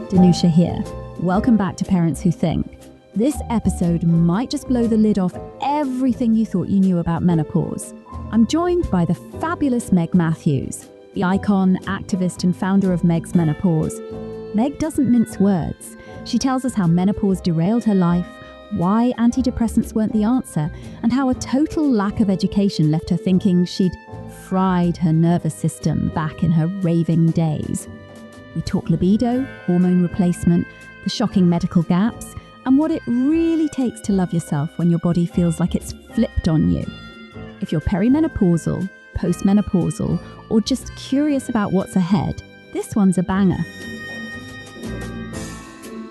Danusha here. Welcome back to Parents Who Think. This episode might just blow the lid off everything you thought you knew about menopause. I'm joined by the fabulous Meg Mathews, the icon, activist and founder of Meg's Menopause. Meg doesn't mince words. She tells us how menopause derailed her life, why antidepressants weren't the answer, and how a total lack of education left her thinking she'd fried her nervous system back in her raving days. We talk libido, hormone replacement, the shocking medical gaps, and what it really takes to love yourself when your body feels like it's flipped on you. If you're perimenopausal, postmenopausal, or just curious about what's ahead, this one's a banger.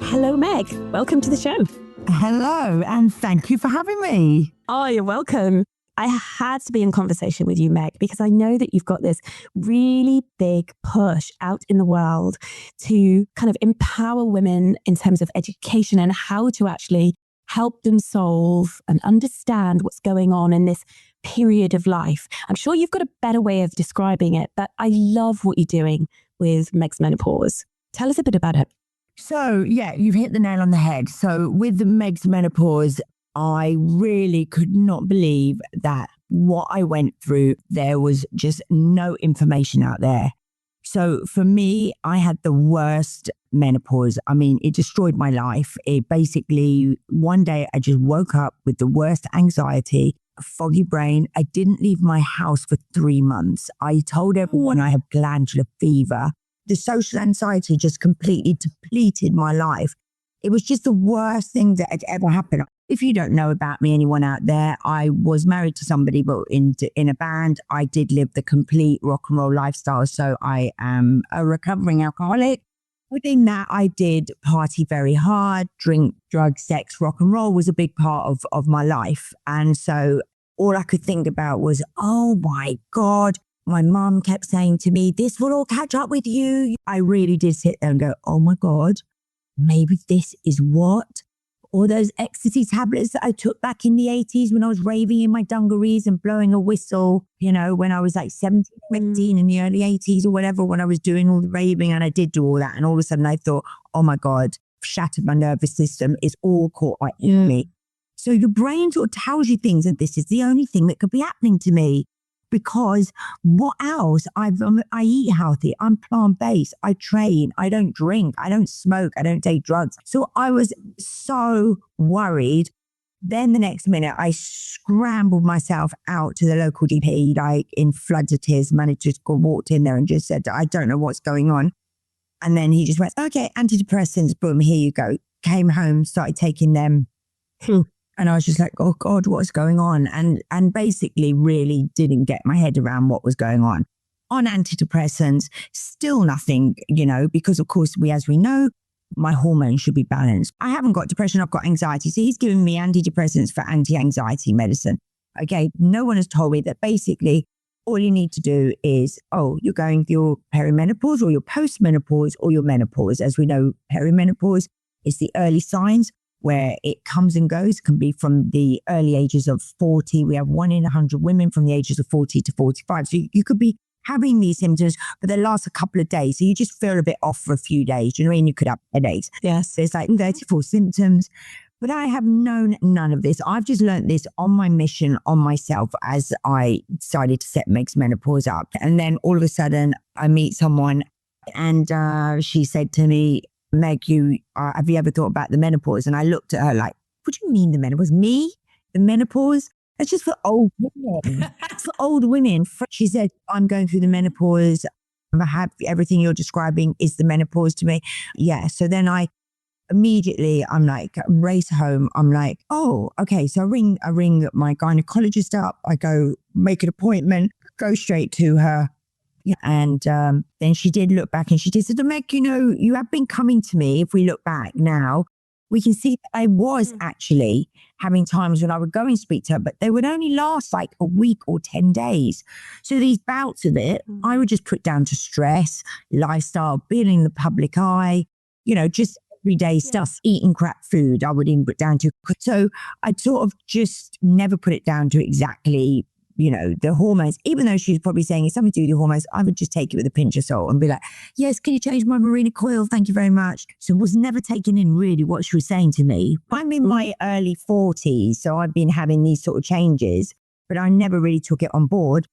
Hello, Meg. Welcome to the show. Hello, and thank you for having me. Oh, you're welcome. I had to be in conversation with you, Meg, because I know that you've got this really big push out in the world to kind of empower women in terms of education and how to actually help them solve and understand what's going on in this period of life. I'm sure you've got a better way of describing it, but I love what you're doing with Meg's Menopause. Tell us a bit about it. So, yeah, you've hit the nail on the head. So with the Meg's Menopause, I really could not believe that what I went through, there was just no information out there. So for me, I had the worst menopause. I mean, it destroyed my life. It basically, one day I just woke up with the worst anxiety, a foggy brain. I didn't leave my house for 3 months. I told everyone I had glandular fever. The social anxiety just completely depleted my life. It was just the worst thing that had ever happened. If you don't know about me, anyone out there, I was married to somebody, but in a band. I did live the complete rock and roll lifestyle. So I am a recovering alcoholic. Within that, I did party very hard, drink, drugs, sex, rock and roll was a big part of my life. And so all I could think about was, oh my God, my mum kept saying to me, this will all catch up with you. I really did sit there and go, oh my God, maybe this is what all those ecstasy tablets that I took back in the 80s when I was raving in my dungarees and blowing a whistle, you know, when I was like 17, 18 in the early 80s or whatever, when I was doing all the raving, and I did do all that. And all of a sudden I thought, oh my God, shattered my nervous system. It's all caught right in me. So your brain sort of tells you things, and this is the only thing that could be happening to me. Because what else? I eat healthy. I'm plant-based. I train. I don't drink. I don't smoke. I don't take drugs. So I was so worried. Then the next minute, I scrambled myself out to the local GP, like in floods of tears. Manager just walked in there and just said, I don't know what's going on. And then he just went, okay, antidepressants, boom, here you go. Came home, started taking them. And I was just like, oh God, what's going on? And basically really didn't get my head around what was going on. On antidepressants, still nothing, you know, because of course as we know, my hormones should be balanced. I haven't got depression, I've got anxiety. So he's giving me antidepressants for anti-anxiety medicine. Okay, no one has told me that basically all you need to do is, you're going through your perimenopause or your postmenopause or your menopause. As we know, perimenopause is the early signs where it comes and goes. It can be from the early ages of 40. We have 1 in 100 women from the ages of 40 to 45. So you could be having these symptoms, but they last a couple of days. So you just feel a bit off for a few days. You know what I mean? You could have headaches. Yes. There's like 34 symptoms. But I have known none of this. I've just learned this on my mission, on myself, as I decided to set Meg's Menopause up. And then all of a sudden I meet someone and she said to me, Meg, have you ever thought about the menopause? And I looked at her like, what do you mean the menopause? Me? The menopause? That's just for old women. It's for old women. She said, I'm going through the menopause. I have everything you're describing is the menopause to me. Yeah. So then I'm like, race home. I'm like, oh, okay. So I ring my gynecologist up. I go make an appointment, go straight to her. And then she did look back and she did say, Meg, you know, you have been coming to me. If we look back now, we can see that I was actually having times when I would go and speak to her, but they would only last like a week or 10 days. So these bouts of it, I would just put down to stress, lifestyle, being in the public eye, you know, just everyday stuff, eating crap food, I would even put down to. So I'd sort of just never put it down to exactly the hormones, even though she was probably saying it's something to do with the hormones, I would just take it with a pinch of salt and be like, yes, can you change my Marina coil? Thank you very much. So was never taking in really what she was saying to me. I'm in my early 40s, so I've been having these sort of changes, but I never really took it on board.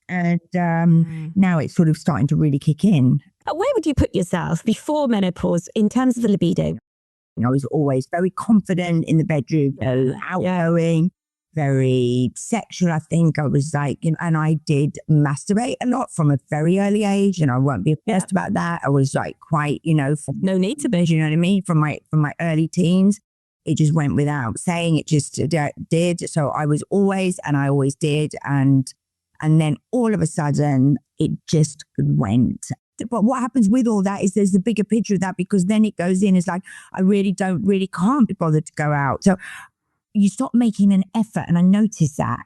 And now it's sort of starting to really kick in. Where would you put yourself before menopause in terms of the libido? I was always very confident in the bedroom, outgoing, very sexual. I think I was like, and I did masturbate a lot from a very early age, and I won't be obsessed about that. I was like quite, No need to be. You know what I mean? From my early teens, it just went without saying. It just did. So I was always, and I always did, and then all of a sudden, it just went. But what happens with all that is there's the bigger picture of that, because then it goes in as like, I can't be bothered to go out. So you stop making an effort, and I noticed that.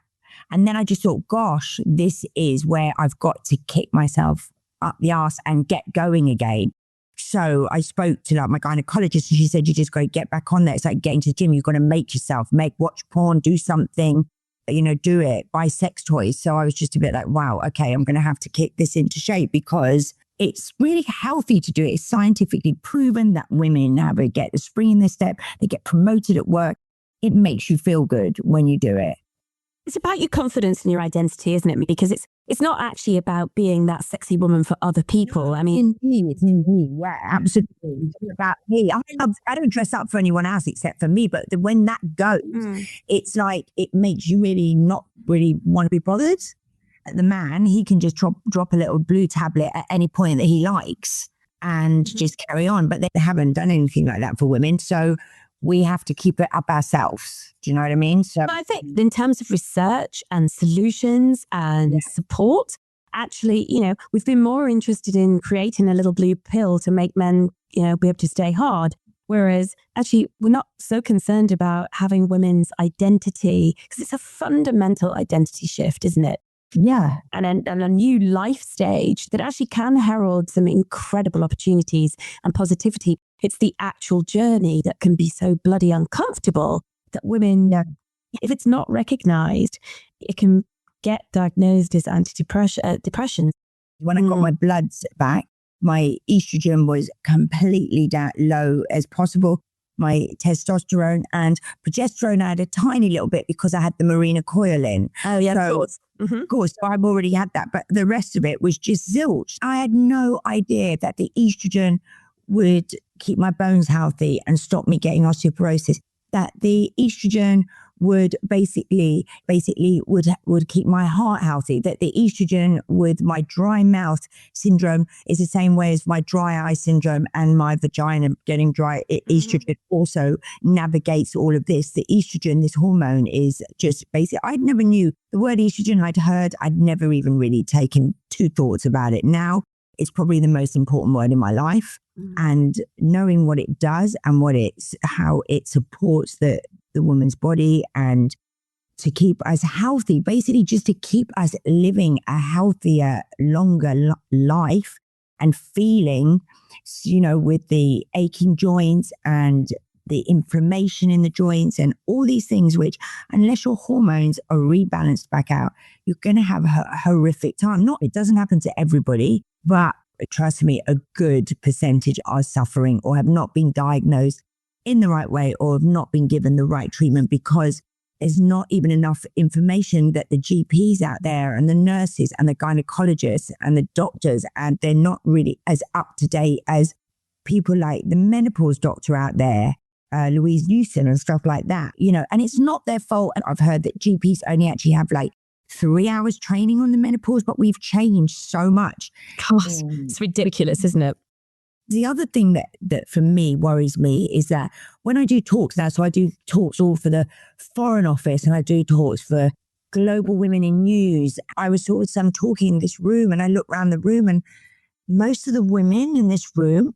And then I just thought, gosh, this is where I've got to kick myself up the arse and get going again. So I spoke to my gynecologist, and she said, you just got to get back on there. It's like getting to the gym. You've got to make yourself, watch porn, do something, do it, buy sex toys. So I was just a bit like, wow, okay, I'm going to have to kick this into shape, because it's really healthy to do it. It's scientifically proven that women get a spring in their step. They get promoted at work. It makes you feel good when you do it. It's about your confidence and your identity, isn't it? Because it's not actually about being that sexy woman for other people. I mean, indeed. Yeah, absolutely. It's about me. I don't dress up for anyone else except for me. But when that goes, it's like it makes you really not really want to be bothered. The man, he can just drop a little blue tablet at any point that he likes and just carry on. But they haven't done anything like that for women. So we have to keep it up ourselves. Do you know what I mean? So I think in terms of research and solutions and support, actually, we've been more interested in creating a little blue pill to make men, be able to stay hard. Whereas actually, we're not so concerned about having women's identity, because it's a fundamental identity shift, isn't it? Yeah. And a new life stage that actually can herald some incredible opportunities and positivity. It's the actual journey that can be so bloody uncomfortable that women, if it's not recognized, it can get diagnosed as depression. When I got my bloods back, my estrogen was completely low as possible. My testosterone and progesterone, I had a tiny little bit because I had the Marina coil in. Oh, yeah, so, of course. Of course, so I've already had that. But the rest of it was just zilch. I had no idea that the estrogen would keep my bones healthy and stop me getting osteoporosis. That the estrogen would basically would keep my heart healthy. That the estrogen with my dry mouth syndrome is the same way as my dry eye syndrome and my vagina getting dry. Estrogen also navigates all of this. The estrogen, this hormone, is just basic. I never knew the word estrogen. I'd heard. I'd never even really taken two thoughts about it. Now it's probably the most important word in my life. And knowing what it does and how it supports the woman's body and to keep us healthy, basically just to keep us living a healthier, longer life and feeling, with the aching joints and the inflammation in the joints and all these things, which unless your hormones are rebalanced back out, you're going to have a horrific time. It doesn't happen to everybody, but trust me, a good percentage are suffering or have not been diagnosed in the right way or have not been given the right treatment because there's not even enough information that the GPs out there and the nurses and the gynecologists and the doctors, and they're not really as up to date as people like the menopause doctor out there, Louise Newson and stuff like that, and it's not their fault. And I've heard that GPs only actually have 3 hours training on the menopause, but we've changed so much. Gosh, it's ridiculous, isn't it? The other thing that for me worries me is that when I do talks now, so I do talks all for the Foreign Office and I do talks for Global Women in News. I was I'm talking in this room and I look around the room and most of the women in this room,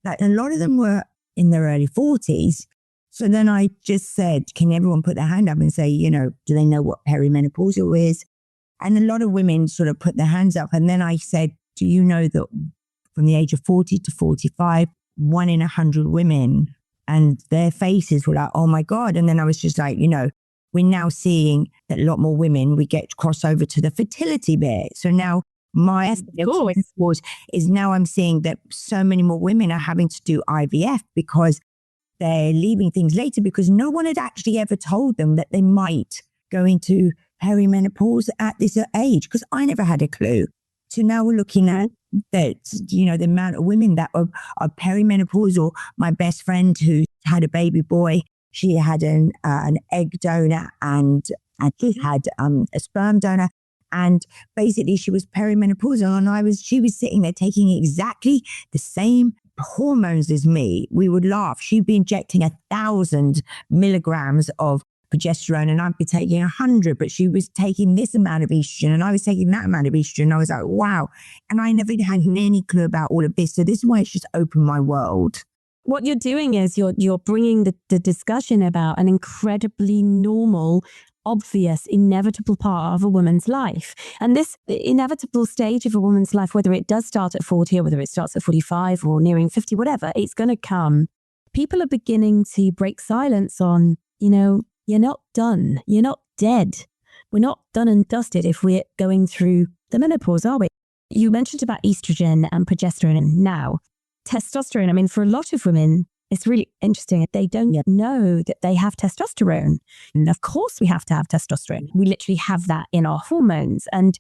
a lot of them were in their early 40s. So then I just said, can everyone put their hand up and say, do they know what perimenopausal is? And a lot of women sort of put their hands up. And then I said, do you know that from the age of 40 to 45, 1 in 100 women, and their faces were like, oh my God. And then I was just like, we're now seeing that a lot more women, we get crossover to the fertility bit. So now my menopause is now I'm seeing that so many more women are having to do IVF because they're leaving things later because no one had actually ever told them that they might go into perimenopause at this age, because I never had a clue. So now we're looking at that, the amount of women that are perimenopause, or my best friend who had a baby boy, she had an egg donor and she had a sperm donor. And basically she was perimenopausal, and she was sitting there taking exactly the same hormones as me. We would laugh. She'd be injecting 1,000 milligrams of progesterone and I'd be taking 100, but she was taking this amount of estrogen and I was taking that amount of estrogen. I was like, wow. And I never had any clue about all of this. So this is why it's just opened my world. What you're doing is you're bringing the discussion about an incredibly normal, obvious, inevitable part of a woman's life. And this inevitable stage of a woman's life, whether it does start at 40 or whether it starts at 45 or nearing 50, whatever, it's going to come. People are beginning to break silence on, you're not done. You're not dead. We're not done and dusted if we're going through the menopause, are we? You mentioned about estrogen and progesterone. Now, testosterone, for a lot of women, it's really interesting. They don't know that they have testosterone. And of course we have to have testosterone. We literally have that in our hormones. And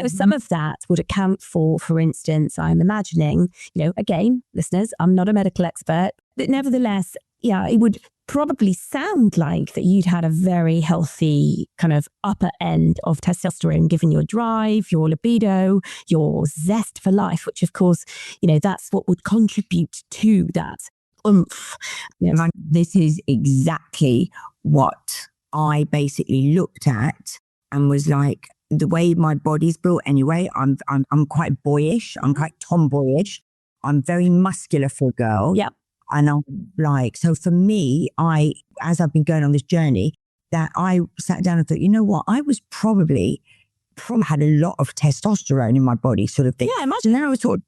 some of that would account for instance, I'm imagining, again, listeners, I'm not a medical expert, but nevertheless, it would probably sound like that you'd had a very healthy kind of upper end of testosterone, given your drive, your libido, your zest for life, which of course, that's what would contribute to that oomph. Yes. This is exactly what I basically looked at and was like, the way my body's built anyway, I'm quite boyish. I'm quite tomboyish. I'm very muscular for a girl. Yeah. And I'm like, so for me, as I've been going on this journey, that I sat down and thought, you know what? I was probably had a lot of testosterone in my body, sort of thing. Yeah, imagine. So now I thought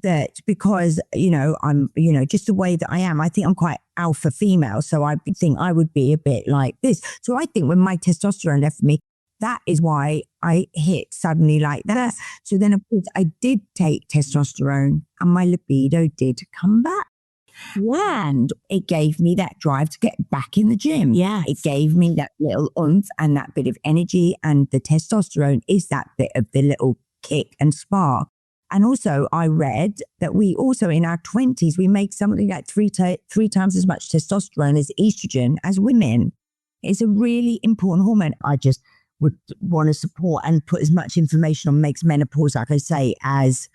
that because, I'm, just the way that I am, I think I'm quite alpha female. So I think I would be a bit like this. So I think when my testosterone left me, that is why I hit suddenly like that. So then, of course, I did take testosterone and my libido did come back. And it gave me that drive to get back in the gym. Yeah. It gave me that little oomph and that bit of energy. And the testosterone is that bit of the little kick and spark. And also I read that we also in our 20s, we make something like three times as much testosterone as estrogen as women. It's a really important hormone. I just would want to support and put as much information on Meg's Menopause, like I say, as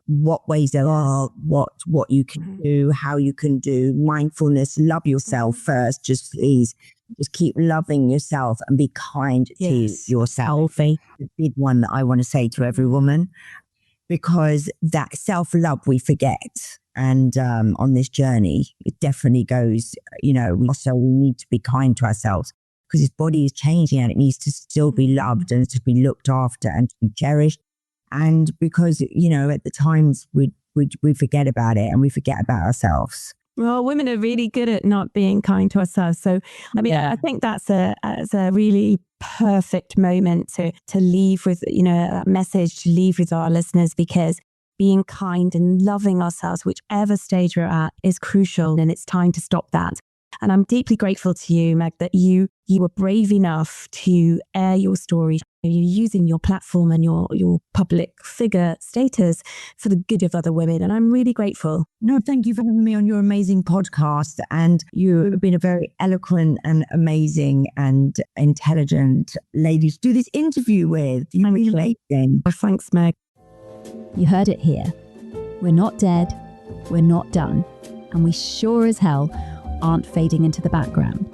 what ways there are, what you can do, how you can do mindfulness, love yourself first. Just please, just keep loving yourself and be kind to yourself. The big one that I want to say to every woman, because that self-love we forget. And on this journey, it definitely goes, also we need to be kind to ourselves because his body is changing and it needs to still be loved and to be looked after and to be cherished. And because, at the times we forget about it and we forget about ourselves. Well, women are really good at not being kind to ourselves. So, I think that's a really perfect moment to leave with, a message to leave with our listeners, because being kind and loving ourselves, whichever stage we're at, is crucial, and it's time to stop that. And I'm deeply grateful to you, Meg, that you were brave enough to air your story. You're using your platform and your public figure status for the good of other women. And I'm really grateful. No, thank you for having me on your amazing podcast. And you've been a very eloquent and amazing and intelligent lady to do this interview with. You're really amazing. Oh, thanks, Meg. You heard it here. We're not dead. We're not done. And we sure as hell aren't fading into the background.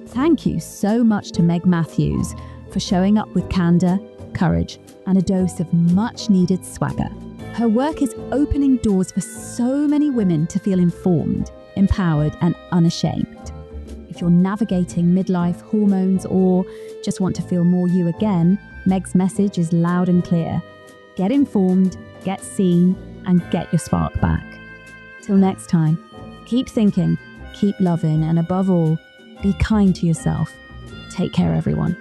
Thank you so much to Meg Mathews for showing up with candor, courage, and a dose of much needed swagger. Her work is opening doors for so many women to feel informed, empowered, and unashamed. If you're navigating midlife, hormones, or just want to feel more you again, Meg's message is loud and clear. Get informed, get seen, and get your spark back. Till next time, keep thinking, keep loving, and above all, be kind to yourself. Take care, everyone.